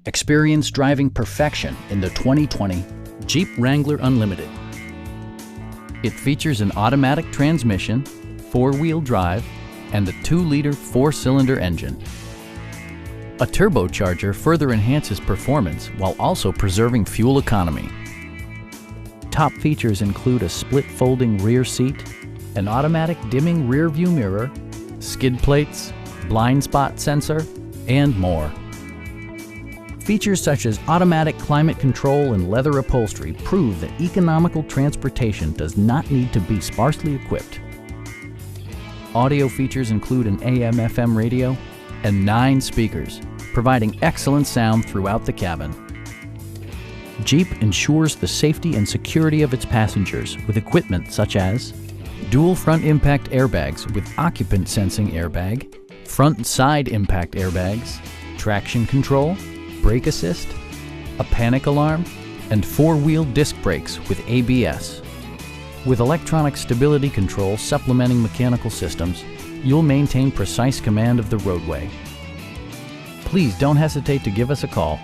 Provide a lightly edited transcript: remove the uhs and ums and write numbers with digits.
Experience driving perfection in the 2020 Jeep Wrangler Unlimited. It features an automatic transmission, four-wheel drive, and a 2-liter 4-cylinder engine. A turbocharger further enhances performance while also preserving fuel economy. Top features include a split folding rear seat, an automatic dimming rear view mirror, skid plates, blind spot sensor, and more. Features such as automatic climate control and leather upholstery prove that economical transportation does not need to be sparsely equipped. Audio features include an AM/FM radio and 9 speakers, providing excellent sound throughout the cabin. Jeep ensures the safety and security of its passengers with equipment such as dual front impact airbags with occupant sensing airbag, front and side impact airbags, traction control, brake assist, a panic alarm, and 4-wheel disc brakes with ABS. With electronic stability control supplementing mechanical systems, you'll maintain precise command of the roadway. Please don't hesitate to give us a call